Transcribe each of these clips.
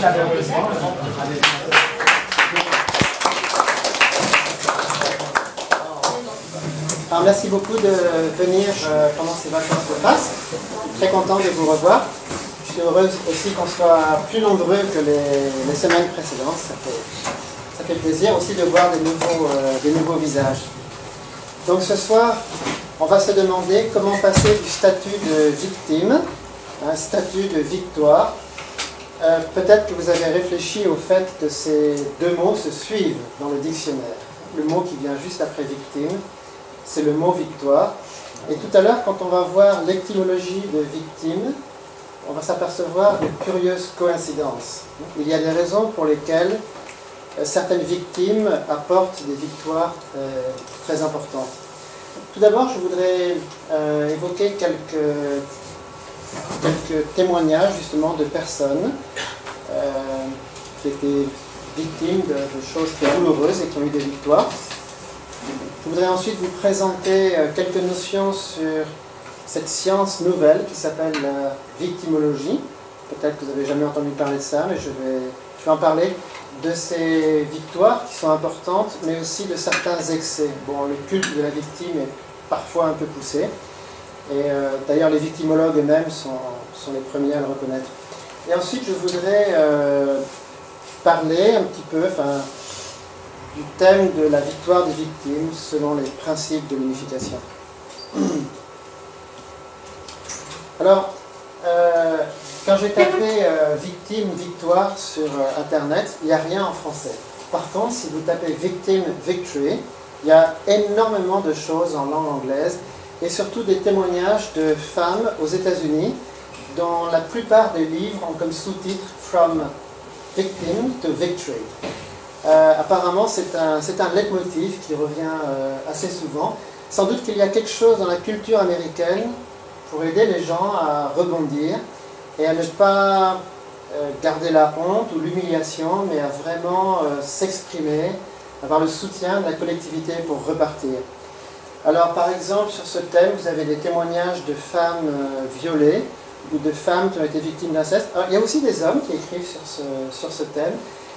chaleureusement. Alors, merci beaucoup de venir pendant ces vacances de Pâques. Très content de vous revoir. Je suis heureuse aussi qu'on soit plus nombreux que les semaines précédentes. Ça fait plaisir aussi de voir des nouveaux visages. Donc ce soir, on va se demander comment passer du statut de victime à un statut de victoire. Peut-être que vous avez réfléchi au fait que ces deux mots se suivent dans le dictionnaire. Le mot qui vient juste après victime, c'est le mot victoire. Et tout à l'heure, quand on va voir l'étymologie de victime, on va s'apercevoir de curieuses coïncidences. Il y a des raisons pour lesquelles certaines victimes apportent des victoires très importantes. Tout d'abord, je voudrais évoquer quelques témoignages justement de personnes qui étaient victimes de choses très douloureuses et qui ont eu des victoires. Je voudrais ensuite vous présenter quelques notions sur cette science nouvelle qui s'appelle la victimologie. Peut-être que vous n'avez jamais entendu parler de ça, mais je vais en parler de ces victoires qui sont importantes, mais aussi de certains excès. Bon, le culte de la victime est parfois un peu poussé, et d'ailleurs les victimologues eux-mêmes sont les premiers à le reconnaître. Et ensuite, je voudrais parler un petit peu du thème de la victoire des victimes selon les principes de l'unification. Alors, quand j'ai tapé victime, victoire sur Internet, il n'y a rien en français. Par contre, si vous tapez victim, victory, il y a énormément de choses en langue anglaise et surtout des témoignages de femmes aux États-Unis dont la plupart des livres ont comme sous-titre From Victim to Victory. Apparemment, c'est un leitmotiv qui revient assez souvent. Sans doute qu'il y a quelque chose dans la culture américaine pour aider les gens à rebondir et à ne pas garder la honte ou l'humiliation, mais à vraiment s'exprimer, avoir le soutien de la collectivité pour repartir. Alors, par exemple, sur ce thème, vous avez des témoignages de femmes violées ou de femmes qui ont été victimes d'inceste. Il y a aussi des hommes qui écrivent sur ce thème.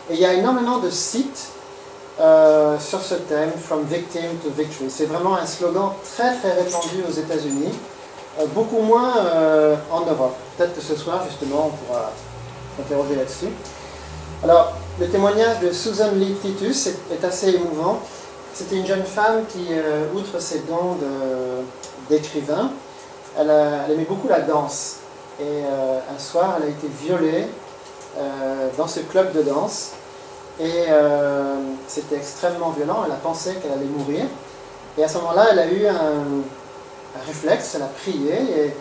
Et il y a énormément de sites sur ce thème, From Victim to Victory. C'est vraiment un slogan très très répandu aux États-Unis, beaucoup moins en Europe. Peut-être que ce soir, justement, on pourra s'interroger là-dessus. Alors, le témoignage de Susan Lee Titus est assez émouvant. C'était une jeune femme qui, outre ses dons d'écrivain, elle aimait beaucoup la danse. Et un soir, elle a été violée dans ce club de danse et c'était extrêmement violent. Elle a pensé qu'elle allait mourir et à ce moment-là elle a eu un réflexe, elle a prié et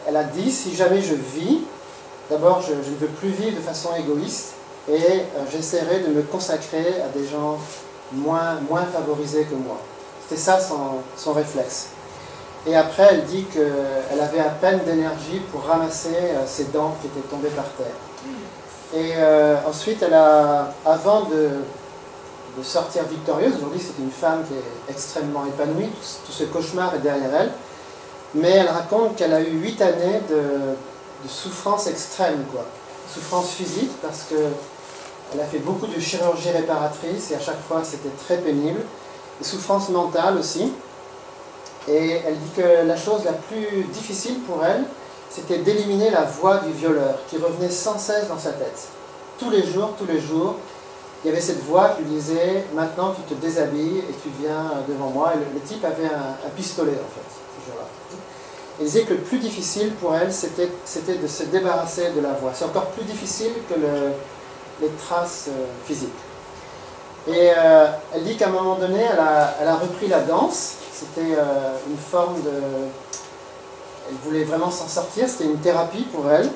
elle a dit: si jamais je vis, d'abord je ne veux plus vivre de façon égoïste et j'essaierai de me consacrer à des gens moins favorisés que moi. C'était ça son réflexe. Et après elle dit qu'elle avait à peine d'énergie pour ramasser ses dents qui étaient tombées par terre. Et ensuite, avant de sortir victorieuse, aujourd'hui c'est une femme qui est extrêmement épanouie, tout ce cauchemar est derrière elle, mais elle raconte qu'elle a eu 8 années de souffrance extrême, quoi. Souffrance physique, parce qu'elle a fait beaucoup de chirurgie réparatrice et à chaque fois c'était très pénible, et souffrance mentale aussi. Et elle dit que la chose la plus difficile pour elle, c'était d'éliminer la voix du violeur qui revenait sans cesse dans sa tête. Tous les jours, il y avait cette voix qui lui disait: maintenant tu te déshabilles et tu viens devant moi. Et le type avait un pistolet en fait, ce jour-là. Elle disait que le plus difficile pour elle, c'était de se débarrasser de la voix. C'est encore plus difficile que les traces physiques. Et elle dit qu'à un moment donné, elle a repris la danse. C'était une forme de... Elle voulait vraiment s'en sortir, c'était une thérapie pour elle.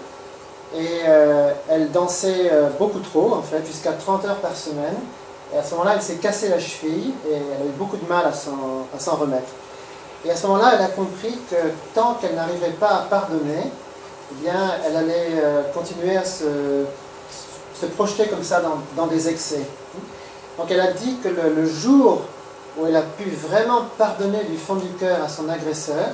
Et elle dansait beaucoup trop, en fait, jusqu'à 30 heures par semaine. Et à ce moment-là, elle s'est cassée la cheville et elle a eu beaucoup de mal à s'en remettre. Et à ce moment-là, elle a compris que tant qu'elle n'arriverait pas à pardonner, eh bien, elle allait continuer à se projeter comme ça dans des excès. Donc elle a dit que le jour où elle a pu vraiment pardonner du fond du cœur à son agresseur,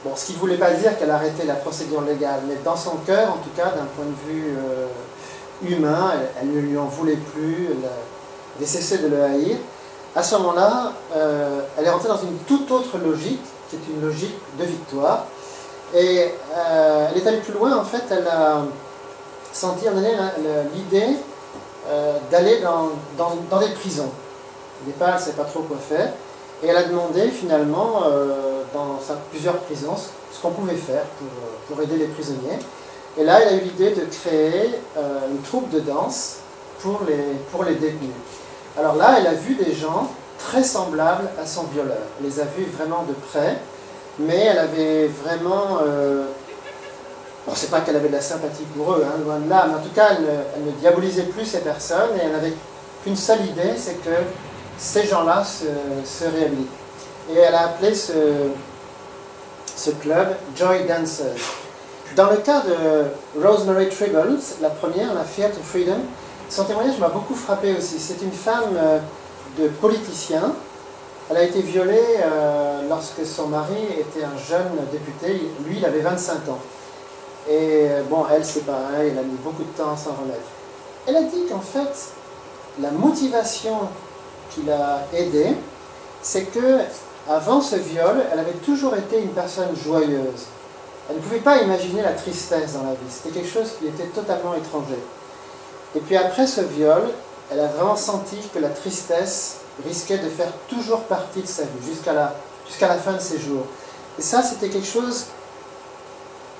bon, ce qui ne voulait pas dire qu'elle arrêtait la procédure légale, mais dans son cœur, en tout cas, d'un point de vue humain, elle ne lui en voulait plus, elle a cessé de le haïr. À ce moment-là, elle est rentrée dans une toute autre logique, qui est une logique de victoire. Et elle est allée plus loin, en fait, elle a senti l'idée d'aller dans des prisons. Au départ, elle ne savait pas trop quoi faire. Et elle a demandé finalement, dans plusieurs prisons, ce qu'on pouvait faire pour aider les prisonniers. Et là, elle a eu l'idée de créer une troupe de danse pour les détenus. Alors là, elle a vu des gens très semblables à son violeur. Elle les a vus vraiment de près, mais elle avait vraiment... bon, c'est pas qu'elle avait de la sympathie pour eux, hein, loin de là, mais en tout cas, elle ne diabolisait plus ces personnes, et elle n'avait qu'une seule idée, c'est que ces gens-là se réhabilitent. Et elle a appelé ce club Joy Dancers. Dans le cas de Rosemary Tribbles, la première, la Fear to Freedom, son témoignage m'a beaucoup frappé aussi. C'est une femme de politicien. Elle a été violée lorsque son mari était un jeune député. Lui, il avait 25 ans. Et bon, elle, c'est pareil, elle a mis beaucoup de temps à s'en remettre. Elle a dit qu'en fait, la motivation qui l'a aidée, c'est que avant ce viol, elle avait toujours été une personne joyeuse. Elle ne pouvait pas imaginer la tristesse dans la vie. C'était quelque chose qui était totalement étranger. Et puis après ce viol, elle a vraiment senti que la tristesse risquait de faire toujours partie de sa vie, jusqu'à la fin de ses jours. Et ça, c'était quelque chose...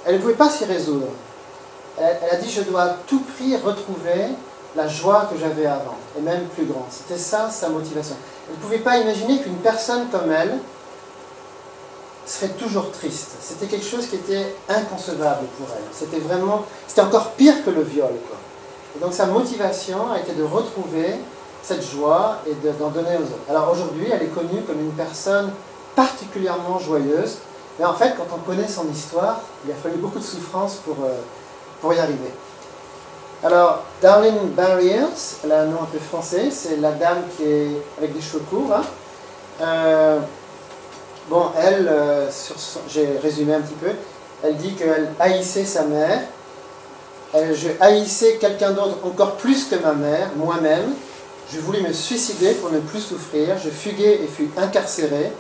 Elle ne pouvait pas s'y résoudre. Elle a dit, je dois à tout prix retrouver la joie que j'avais avant, et même plus grande. C'était ça, sa motivation. Elle ne pouvait pas imaginer qu'une personne comme elle serait toujours triste. C'était quelque chose qui était inconcevable pour elle. C'était encore pire que le viol, quoi. Et donc sa motivation a été de retrouver cette joie et d'en donner aux autres. Alors aujourd'hui, elle est connue comme une personne particulièrement joyeuse, mais en fait, quand on connaît son histoire, il a fallu beaucoup de souffrance pour y arriver. Alors, Darlene Barriers, elle a un nom un peu français, c'est la dame qui est avec des cheveux courts. Hein. Bon, elle, j'ai résumé un petit peu, elle dit qu'elle haïssait sa mère. Je haïssais quelqu'un d'autre encore plus que ma mère, moi-même. Je voulais me suicider pour ne plus souffrir. Je fuguais et fus incarcéré.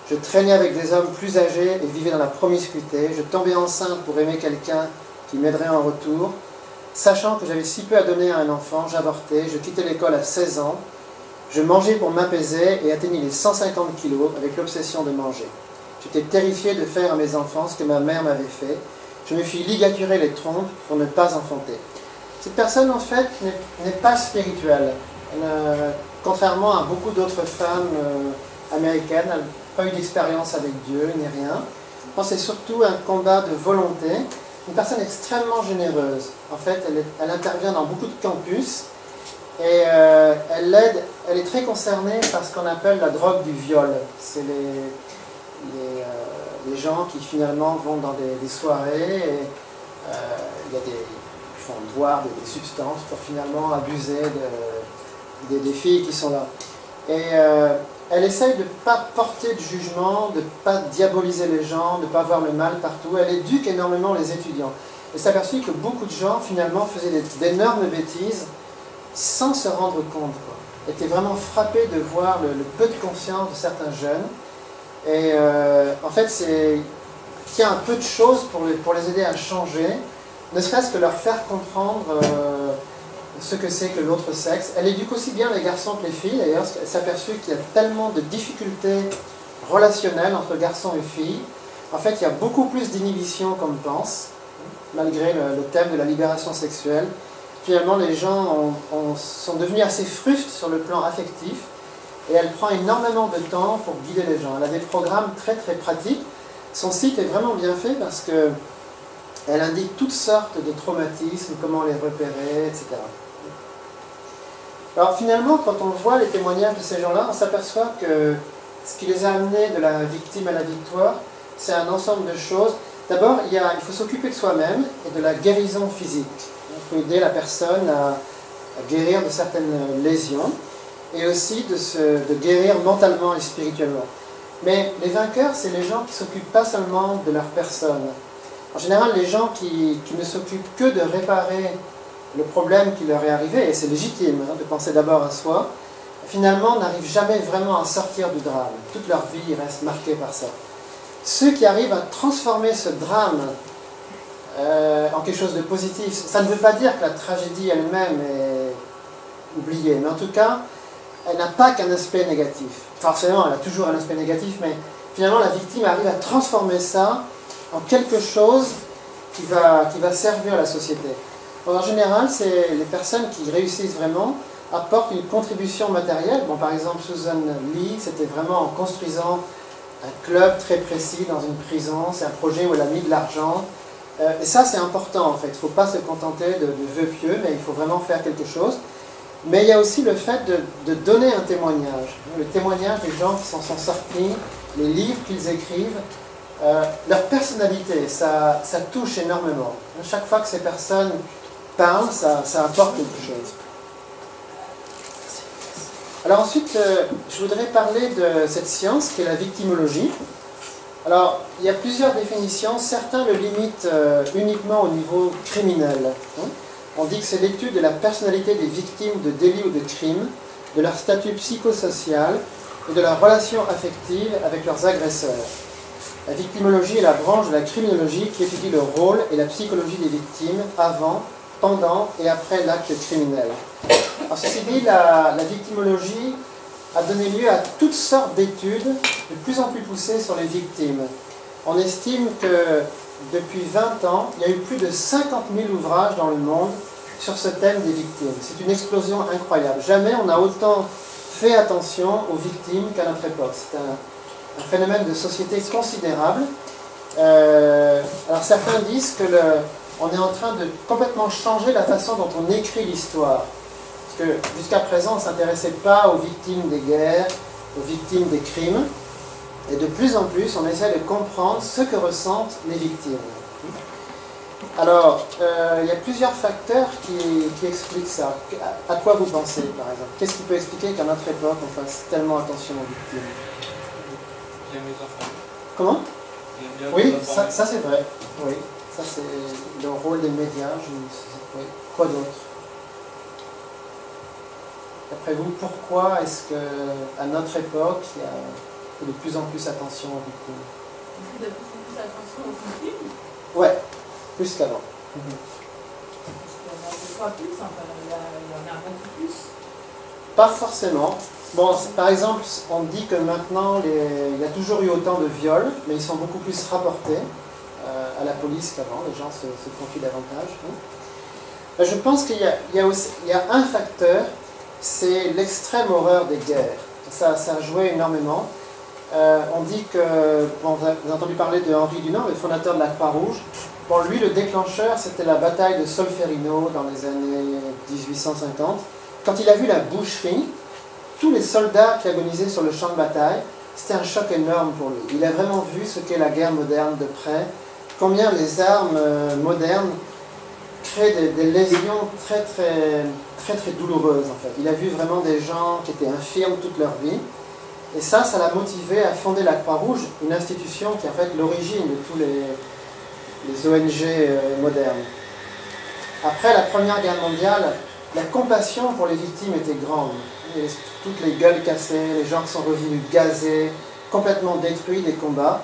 Je traînais avec des hommes plus âgés et vivais dans la promiscuité. Je tombais enceinte pour aimer quelqu'un qui m'aiderait en retour. Sachant que j'avais si peu à donner à un enfant, j'avortais. Je quittais l'école à 16 ans. Je mangeais pour m'apaiser et atteignis les 150 kilos avec l'obsession de manger. J'étais terrifié de faire à mes enfants ce que ma mère m'avait fait. Je me fis ligaturer les trompes pour ne pas enfanter. Cette personne, en fait, n'est pas spirituelle. Contrairement à beaucoup d'autres femmes américaines, elle n'a pas eu d'expérience avec Dieu, ni rien. Je pense que c'est surtout un combat de volonté. Une personne extrêmement généreuse. En fait, elle intervient dans beaucoup de campus et elle est très concernée par ce qu'on appelle la drogue du viol. C'est les gens qui finalement vont dans des soirées et ils font boire des substances pour finalement abuser des filles qui sont là. Et elle essaye de ne pas porter de jugement, de ne pas diaboliser les gens, de ne pas voir le mal partout. Elle éduque énormément les étudiants. Elle s'est aperçue que beaucoup de gens finalement faisaient d'énormes bêtises sans se rendre compte, quoi. Elle était vraiment frappée de voir le peu de conscience de certains jeunes. Et en fait, il y a un peu de choses pour les aider à changer, ne serait-ce que leur faire comprendre ce que c'est que l'autre sexe. Elle éduque aussi bien les garçons que les filles, d'ailleurs, parce qu'elle s'est aperçue qu'il y a tellement de difficultés relationnelles entre garçons et filles. En fait, il y a beaucoup plus d'inhibition qu'on ne pense, malgré le thème de la libération sexuelle. Finalement, les gens sont devenus assez frustres sur le plan affectif, et elle prend énormément de temps pour guider les gens. Elle a des programmes très très pratiques. Son site est vraiment bien fait parce qu'elle indique toutes sortes de traumatismes, comment les repérer, etc. Alors finalement, quand on voit les témoignages de ces gens-là, on s'aperçoit que ce qui les a amenés de la victime à la victoire, c'est un ensemble de choses. D'abord, il faut s'occuper de soi-même et de la guérison physique. Il faut aider la personne à guérir de certaines lésions et aussi de guérir mentalement et spirituellement. Mais les vainqueurs, c'est les gens qui ne s'occupent pas seulement de leur personne. En général, les gens qui ne s'occupent que de réparer le problème qui leur est arrivé, et c'est légitime de penser d'abord à soi, finalement n'arrivent jamais vraiment à sortir du drame. Toute leur vie reste marquée par ça. Ceux qui arrivent à transformer ce drame en quelque chose de positif, ça ne veut pas dire que la tragédie elle-même est oubliée, mais en tout cas, elle n'a pas qu'un aspect négatif. Forcément, elle a toujours un aspect négatif, mais finalement la victime arrive à transformer ça en quelque chose qui va servir la société. En général, c'est les personnes qui réussissent vraiment apportent une contribution matérielle. Bon, par exemple, Susan Lee, c'était vraiment en construisant un club très précis dans une prison. C'est un projet où elle a mis de l'argent. Et ça, c'est important, en fait. Il ne faut pas se contenter de vœux pieux, mais il faut vraiment faire quelque chose. Mais il y a aussi le fait de donner un témoignage. Le témoignage des gens qui s'en sont sortis, les livres qu'ils écrivent, leur personnalité, ça touche énormément. Chaque fois que ces personnes parlent, ça apporte quelque chose. Alors ensuite, je voudrais parler de cette science qui est la victimologie. Alors, il y a plusieurs définitions. Certains le limitent uniquement au niveau criminel. On dit que c'est l'étude de la personnalité des victimes de délits ou de crimes, de leur statut psychosocial et de leur relation affective avec leurs agresseurs. La victimologie est la branche de la criminologie qui étudie le rôle et la psychologie des victimes avant, pendant et après l'acte criminel. Alors, ceci dit, la victimologie a donné lieu à toutes sortes d'études de plus en plus poussées sur les victimes. On estime que depuis 20 ans, il y a eu plus de 50 000 ouvrages dans le monde sur ce thème des victimes. C'est une explosion incroyable. Jamais on n'a autant fait attention aux victimes qu'à notre époque. C'est un phénomène de société considérable. Alors certains disent qu'on est en train de complètement changer la façon dont on écrit l'histoire. Parce que jusqu'à présent, on ne s'intéressait pas aux victimes des guerres, aux victimes des crimes. Et de plus en plus, on essaie de comprendre ce que ressentent les victimes. Alors, il y a plusieurs facteurs qui expliquent ça. À quoi vous pensez, par exemple? Qu'est-ce qui peut expliquer qu'à notre époque, on fasse tellement attention aux victimes? Bien les enfants. Comment? Bien Oui, les enfants. ça c'est vrai. Oui, ça c'est le rôle des médias. Oui. Quoi d'autre? D'après vous, pourquoi est-ce qu'à notre époque, il y a de plus en plus attention aux victimes? Il faut de plus en plus attention aux victimes. Ouais, plus qu'avant. Parce qu'il y en a deux fois plus, enfin, il y en a beaucoup plus. Pas forcément. Bon, par exemple, on dit que maintenant, il y a toujours eu autant de viols, mais ils sont beaucoup plus rapportés à la police qu'avant. Les gens se confient davantage. Je pense qu'il y a un facteur, c'est l'extrême horreur des guerres. Ça a joué énormément. On dit que, bon, vous avez entendu parler de Henri Dunant, le fondateur de la Croix-Rouge. Bon, lui, le déclencheur, c'était la bataille de Solferino dans les années 1850. Quand il a vu la boucherie, tous les soldats qui agonisaient sur le champ de bataille, c'était un choc énorme pour lui. Il a vraiment vu ce qu'est la guerre moderne de près, combien les armes modernes créent des lésions très douloureuses, en fait. Il a vu vraiment des gens qui étaient infirmes toute leur vie. Et ça l'a motivé à fonder la Croix-Rouge, une institution qui est en fait l'origine de tous les ONG modernes. Après la Première Guerre mondiale, la compassion pour les victimes était grande. Et toutes les gueules cassées, les gens qui sont revenus gazés, complètement détruits des combats.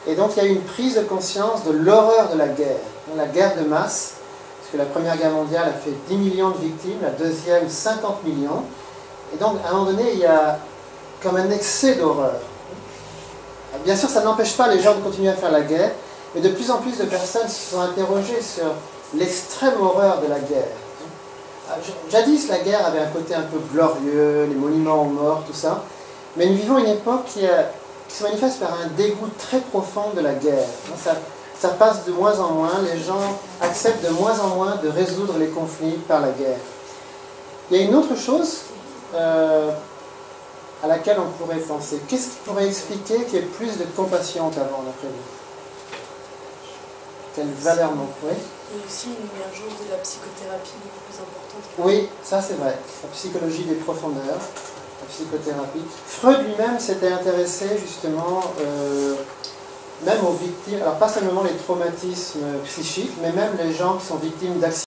Et donc il y a eu une prise de conscience de l'horreur de la guerre de masse, parce que la Première Guerre mondiale a fait 10 millions de victimes, la deuxième 50 millions. Et donc à un moment donné, il y a comme un excès d'horreur. Bien sûr, ça n'empêche pas les gens de continuer à faire la guerre, mais de plus en plus de personnes se sont interrogées sur l'extrême horreur de la guerre. Jadis, la guerre avait un côté un peu glorieux, les monuments aux morts, tout ça, mais nous vivons une époque qui se manifeste par un dégoût très profond de la guerre. Ça passe de moins en moins, les gens acceptent de moins en moins de résoudre les conflits par la guerre. Il y a une autre chose à laquelle on pourrait penser. Qu'est-ce qui pourrait expliquer qu'il y ait plus de compassion qu'avant, d'après vous? Quelle valeur manque? Oui. Il y a aussi une émergence de la psychothérapie beaucoup plus importante. Oui, ça c'est vrai. La psychologie des profondeurs, la psychothérapie. Freud lui-même s'était intéressé justement même aux victimes, alors pas seulement les traumatismes psychiques, mais même les gens qui sont victimes d'accidents.